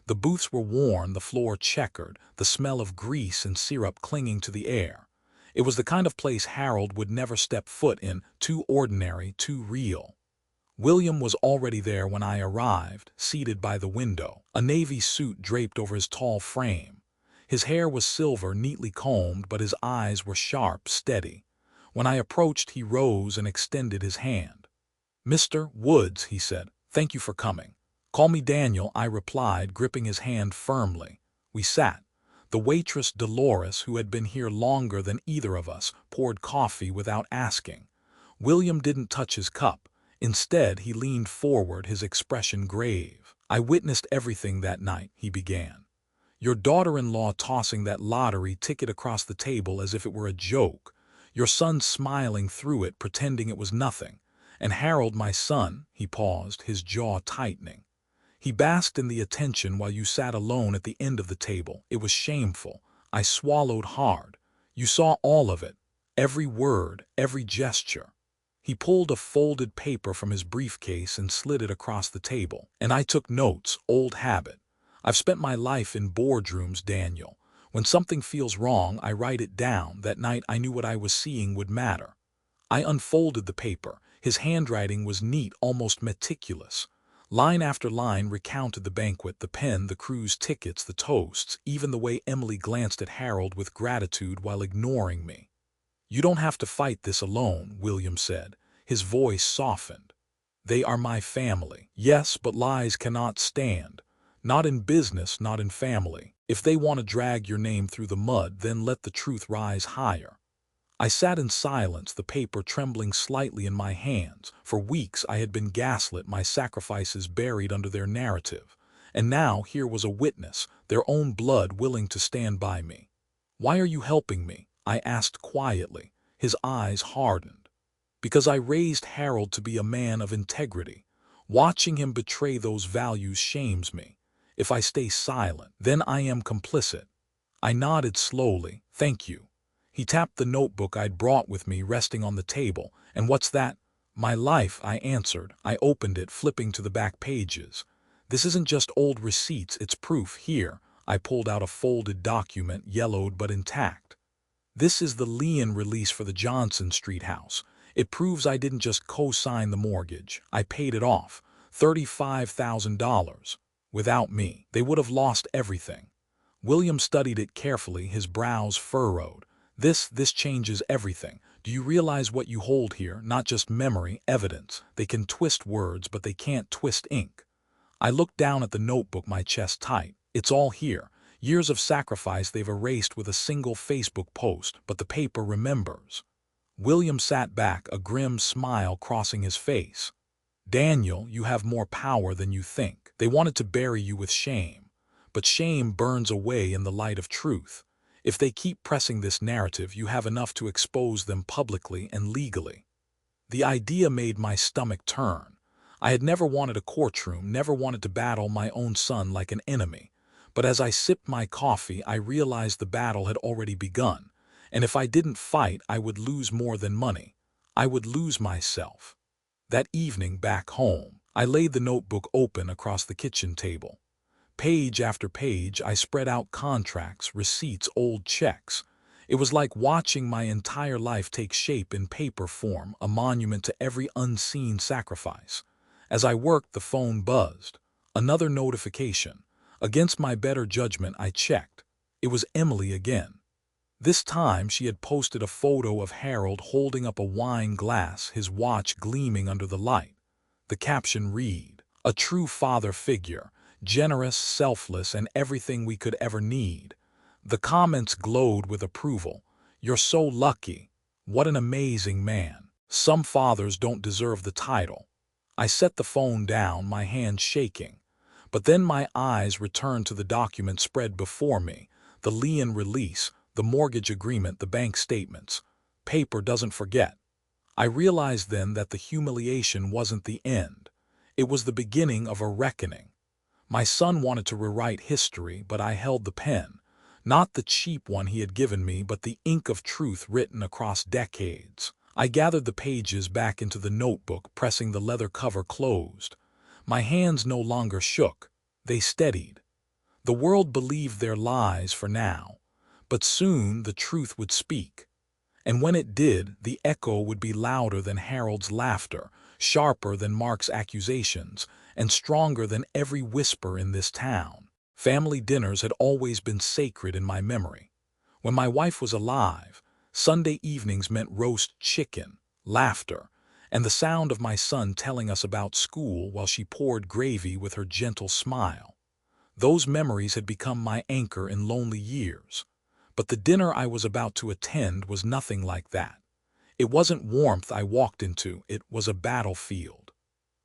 The booths were worn, the floor checkered, the smell of grease and syrup clinging to the air. It was the kind of place Harold would never step foot in, too ordinary, too real. William was already there when I arrived, seated by the window, a navy suit draped over his tall frame. His hair was silver, neatly combed, but his eyes were sharp, steady. When I approached, he rose and extended his hand. "Mr. Woods," he said, "thank you for coming." "Call me Daniel," I replied, gripping his hand firmly. We sat. The waitress Dolores, who had been here longer than either of us, poured coffee without asking. William didn't touch his cup. Instead, he leaned forward, his expression grave. "I witnessed everything that night," he began. "Your daughter-in-law tossing that lottery ticket across the table as if it were a joke. Your son smiling through it, pretending it was nothing. And Harold, my son," he paused, his jaw tightening. "He basked in the attention while you sat alone at the end of the table. It was shameful." I swallowed hard. "You saw all of it. Every word, every gesture." He pulled a folded paper from his briefcase and slid it across the table. "And I took notes, old habit. I've spent my life in boardrooms, Daniel. When something feels wrong, I write it down. That night I knew what I was seeing would matter." I unfolded the paper. His handwriting was neat, almost meticulous. Line after line recounted the banquet, the pen, the cruise tickets, the toasts, even the way Emily glanced at Harold with gratitude while ignoring me. "You don't have to fight this alone," William said. His voice softened. "They are my family. Yes, but lies cannot stand. Not in business, not in family. If they want to drag your name through the mud, then let the truth rise higher." I sat in silence, the paper trembling slightly in my hands. For weeks I had been gaslit, my sacrifices buried under their narrative. And now here was a witness, their own blood willing to stand by me. "Why are you helping me?" I asked quietly. His eyes hardened. "Because I raised Harold to be a man of integrity. Watching him betray those values shames me. If I stay silent, then I am complicit." I nodded slowly. "Thank you." He tapped the notebook I'd brought with me, resting on the table. "And what's that?" "My life," I answered. I opened it, flipping to the back pages. "This isn't just old receipts, it's proof. Here." I pulled out a folded document, yellowed but intact. "This is the lien release for the Johnson Street house. It proves I didn't just co-sign the mortgage. I paid it off. $35,000. Without me, they would have lost everything." William studied it carefully, his brows furrowed. This changes everything. Do you realize what you hold here? Not just memory, evidence. They can twist words, but they can't twist ink." I looked down at the notebook, my chest tight. "It's all here. Years of sacrifice they've erased with a single Facebook post, but the paper remembers." William sat back, a grim smile crossing his face. "Daniel, you have more power than you think. They wanted to bury you with shame. But shame burns away in the light of truth. If they keep pressing this narrative, you have enough to expose them publicly and legally." The idea made my stomach turn. I had never wanted a courtroom, never wanted to battle my own son like an enemy. But as I sipped my coffee, I realized the battle had already begun. And if I didn't fight, I would lose more than money. I would lose myself. That evening, back home, I laid the notebook open across the kitchen table. Page after page, I spread out contracts, receipts, old checks. It was like watching my entire life take shape in paper form, a monument to every unseen sacrifice. As I worked, the phone buzzed. Another notification. Against my better judgment, I checked. It was Emily again. This time, she had posted a photo of Harold holding up a wine glass, his watch gleaming under the light. The caption read, "A true father figure. Generous, selfless, and everything we could ever need." The comments glowed with approval. "You're so lucky. What an amazing man. Some fathers don't deserve the title." I set the phone down, my hand shaking. But then my eyes returned to the document spread before me, the lien release, the mortgage agreement, the bank statements. Paper doesn't forget. I realized then that the humiliation wasn't the end. It was the beginning of a reckoning. My son wanted to rewrite history, but I held the pen. Not the cheap one he had given me, but the ink of truth written across decades. I gathered the pages back into the notebook, pressing the leather cover closed. My hands no longer shook. They steadied. The world believed their lies for now, but soon the truth would speak. And when it did, the echo would be louder than Harold's laughter, sharper than Mark's accusations, and stronger than every whisper in this town. Family dinners had always been sacred in my memory. When my wife was alive, Sunday evenings meant roast chicken, laughter, and the sound of my son telling us about school while she poured gravy with her gentle smile. Those memories had become my anchor in lonely years. But the dinner I was about to attend was nothing like that. It wasn't warmth I walked into, it was a battlefield.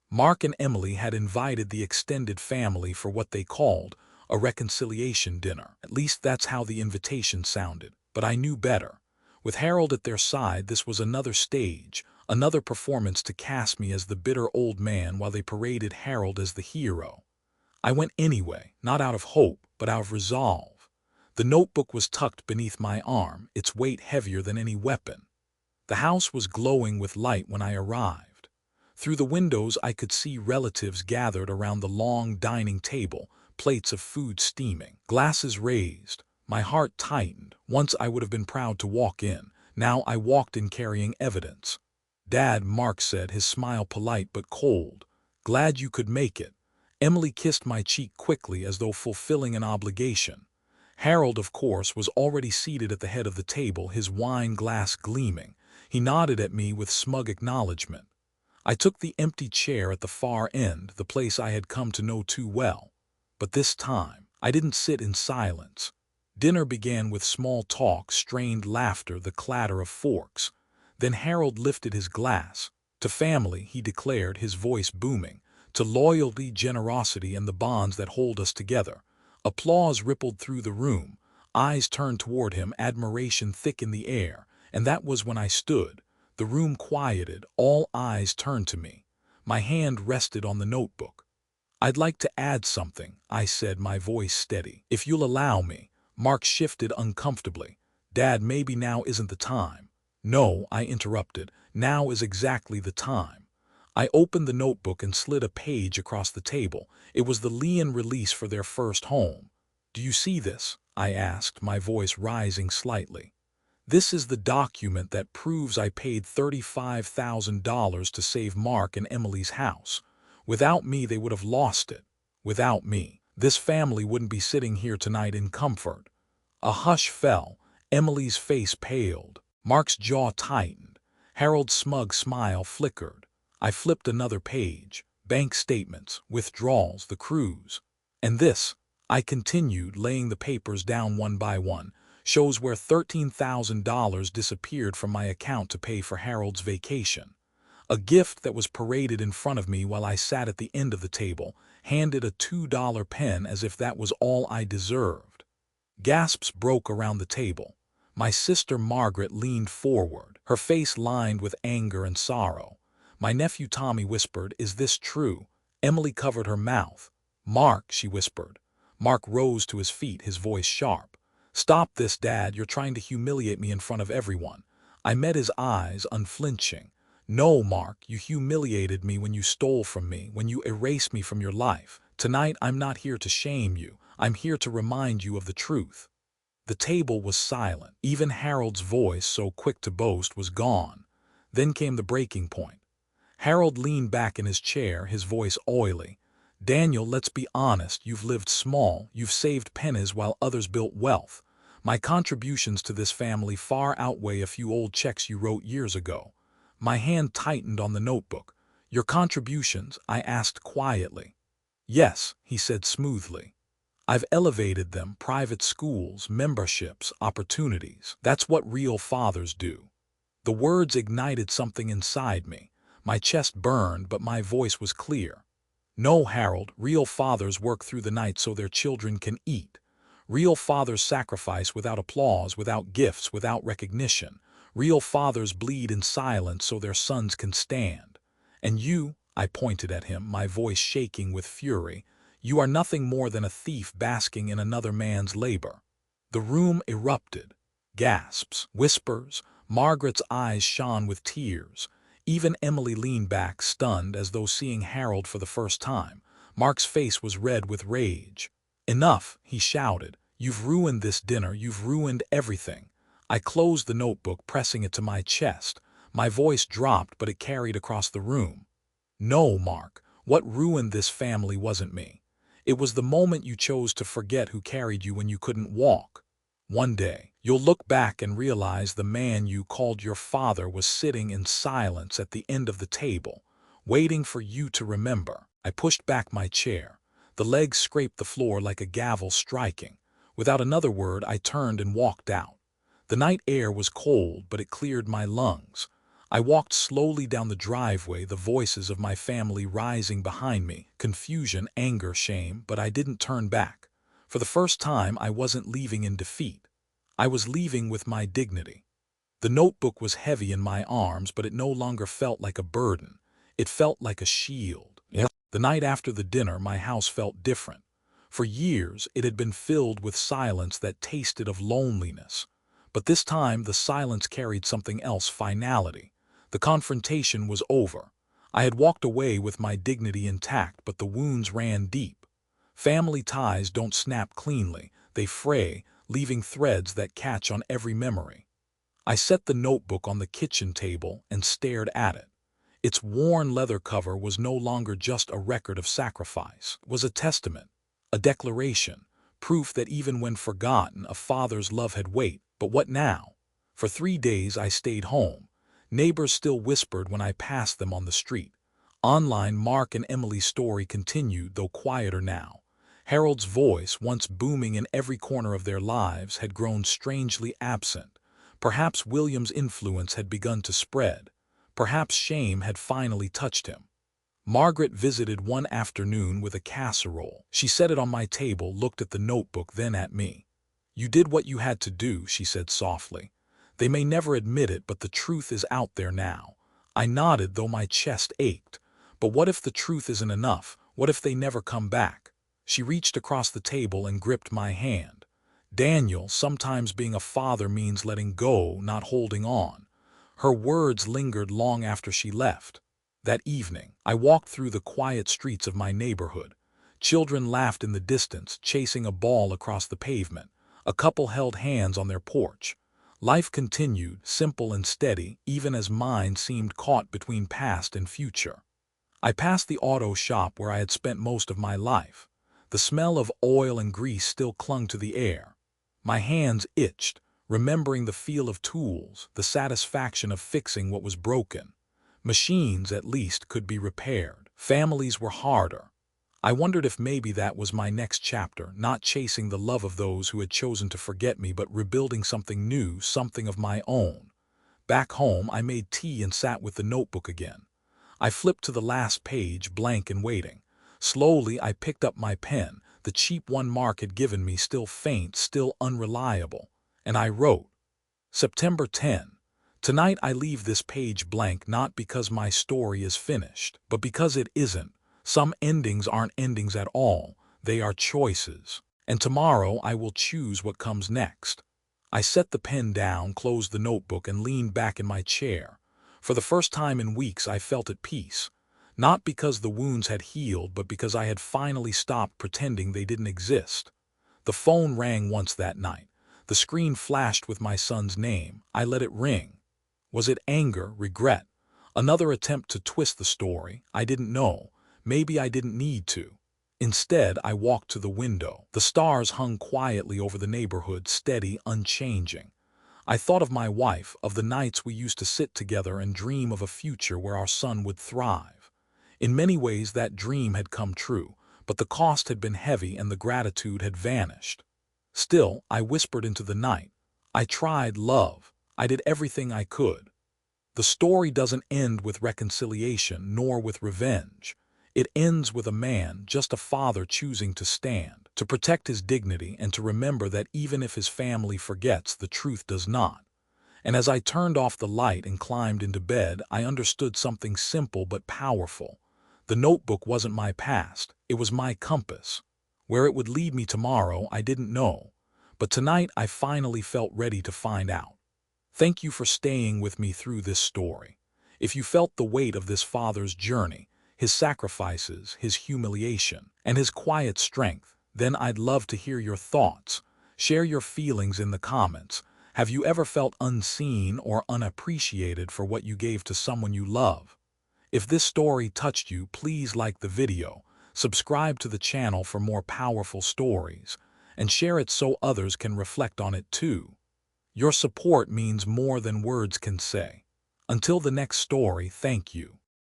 Mark and Emily had invited the extended family for what they called a reconciliation dinner. At least that's how the invitation sounded, but I knew better. With Harold at their side, this was another stage, another performance to cast me as the bitter old man while they paraded Harold as the hero. I went anyway, not out of hope, but out of resolve. The notebook was tucked beneath my arm, its weight heavier than any weapon. The house was glowing with light when I arrived. Through the windows I could see relatives gathered around the long dining table, plates of food steaming, glasses raised. My heart tightened. Once I would have been proud to walk in. Now I walked in carrying evidence. "Dad," Mark said, his smile polite but cold. "Glad you could make it." Emily kissed my cheek quickly as though fulfilling an obligation. Harold, of course, was already seated at the head of the table, his wine glass gleaming. He nodded at me with smug acknowledgement. I took the empty chair at the far end, the place I had come to know too well. But this time, I didn't sit in silence. Dinner began with small talk, strained laughter, the clatter of forks. Then Harold lifted his glass. "To family," he declared, his voice booming. "To loyalty, generosity, and the bonds that hold us together." Applause rippled through the room. Eyes turned toward him, admiration thick in the air. And that was when I stood. The room quieted, all eyes turned to me. My hand rested on the notebook. "I'd like to add something," I said, my voice steady. "If you'll allow me." Mark shifted uncomfortably. "Dad, maybe now isn't the time." "No," I interrupted. "Now is exactly the time." I opened the notebook and slid a page across the table. It was the lien release for their first home. "Do you see this?" I asked, my voice rising slightly. "This is the document that proves I paid $35,000 to save Mark and Emily's house. Without me, they would have lost it. Without me, this family wouldn't be sitting here tonight in comfort." A hush fell. Emily's face paled. Mark's jaw tightened. Harold's smug smile flickered. I flipped another page. Bank statements, withdrawals, the cruise. "And this," I continued, laying the papers down one by one, "shows where $13,000 disappeared from my account to pay for Harold's vacation. A gift that was paraded in front of me while I sat at the end of the table, handed a $2 pen as if that was all I deserved." Gasps broke around the table. My sister Margaret leaned forward, her face lined with anger and sorrow. My nephew Tommy whispered, "Is this true?" Emily covered her mouth. "Mark," she whispered. Mark rose to his feet, his voice sharp. "Stop this, Dad. You're trying to humiliate me in front of everyone." I met his eyes, unflinching. "No, Mark, you humiliated me when you stole from me, when you erased me from your life. Tonight I'm not here to shame you. I'm here to remind you of the truth." The table was silent. Even Harold's voice, so quick to boast, was gone. Then came the breaking point. Harold leaned back in his chair, his voice oily. "Daniel, let's be honest. You've lived small. You've saved pennies while others built wealth. My contributions to this family far outweigh a few old checks you wrote years ago." My hand tightened on the notebook. "Your contributions?" I asked quietly. "Yes," he said smoothly. "I've elevated them, private schools, memberships, opportunities. That's what real fathers do." The words ignited something inside me. My chest burned, but my voice was clear. "No, Harold, real fathers work through the night so their children can eat. Real fathers sacrifice without applause, without gifts, without recognition. Real fathers bleed in silence so their sons can stand. And you, I pointed at him, my voice shaking with fury, you are nothing more than a thief basking in another man's labor. The room erupted. Gasps, whispers, Margaret's eyes shone with tears. Even Emily leaned back, stunned as though seeing Harold for the first time. Mark's face was red with rage. "Enough," he shouted. "You've ruined this dinner, you've ruined everything." I closed the notebook, pressing it to my chest. My voice dropped, but it carried across the room. "No, Mark, what ruined this family wasn't me. It was the moment you chose to forget who carried you when you couldn't walk. One day, you'll look back and realize the man you called your father was sitting in silence at the end of the table, waiting for you to remember." I pushed back my chair. The legs scraped the floor like a gavel striking. Without another word, I turned and walked out. The night air was cold, but it cleared my lungs. I walked slowly down the driveway, the voices of my family rising behind me, confusion, anger, shame, but I didn't turn back. For the first time, I wasn't leaving in defeat. I was leaving with my dignity. The notebook was heavy in my arms, but it no longer felt like a burden. It felt like a shield. The night after the dinner, my house felt different. For years, it had been filled with silence that tasted of loneliness. But this time, the silence carried something else: finality. The confrontation was over. I had walked away with my dignity intact, but the wounds ran deep. Family ties don't snap cleanly. They fray, leaving threads that catch on every memory. I set the notebook on the kitchen table and stared at it. Its worn leather cover was no longer just a record of sacrifice. It was a testament, a declaration, proof that even when forgotten, a father's love had weight. But what now? For 3 days I stayed home. Neighbors still whispered when I passed them on the street. Online, Mark and Emily's story continued, though quieter now. Harold's voice, once booming in every corner of their lives, had grown strangely absent. Perhaps William's influence had begun to spread. Perhaps shame had finally touched him. Margaret visited one afternoon with a casserole. She set it on my table, looked at the notebook, then at me. "You did what you had to do," she said softly. "They may never admit it, but the truth is out there now." I nodded, though my chest ached. But what if the truth isn't enough? What if they never come back? She reached across the table and gripped my hand. "Daniel, sometimes being a father means letting go, not holding on." Her words lingered long after she left. That evening, I walked through the quiet streets of my neighborhood. Children laughed in the distance, chasing a ball across the pavement. A couple held hands on their porch. Life continued, simple and steady, even as mine seemed caught between past and future. I passed the auto shop where I had spent most of my life. The smell of oil and grease still clung to the air. My hands itched, remembering the feel of tools, the satisfaction of fixing what was broken. Machines, at least, could be repaired. Families were harder. I wondered if maybe that was my next chapter, not chasing the love of those who had chosen to forget me, but rebuilding something new, something of my own. Back home, I made tea and sat with the notebook again. I flipped to the last page, blank and waiting. Slowly, I picked up my pen, the cheap one Mark had given me, still faint, still unreliable. And I wrote, September 10. Tonight I leave this page blank, not because my story is finished, but because it isn't. Some endings aren't endings at all, they are choices. And tomorrow I will choose what comes next. I set the pen down, closed the notebook, and leaned back in my chair. For the first time in weeks I felt at peace. Not because the wounds had healed, but because I had finally stopped pretending they didn't exist. The phone rang once that night. The screen flashed with my son's name. I let it ring. Was it anger, regret? Another attempt to twist the story? I didn't know. Maybe I didn't need to. Instead, I walked to the window. The stars hung quietly over the neighborhood, steady, unchanging. I thought of my wife, of the nights we used to sit together and dream of a future where our son would thrive. In many ways, that dream had come true, but the cost had been heavy and the gratitude had vanished. Still, I whispered into the night. I tried love. I did everything I could. The story doesn't end with reconciliation, nor with revenge. It ends with a man, just a father, choosing to stand, to protect his dignity, and to remember that even if his family forgets, the truth does not. And as I turned off the light and climbed into bed, I understood something simple but powerful. The notebook wasn't my past, it was my compass. Where it would lead me tomorrow, I didn't know. But tonight, I finally felt ready to find out. Thank you for staying with me through this story. If you felt the weight of this father's journey, his sacrifices, his humiliation, and his quiet strength, then I'd love to hear your thoughts. Share your feelings in the comments. Have you ever felt unseen or unappreciated for what you gave to someone you love? If this story touched you, please like the video, subscribe to the channel for more powerful stories, and share it so others can reflect on it too. Your support means more than words can say. Until the next story, thank you.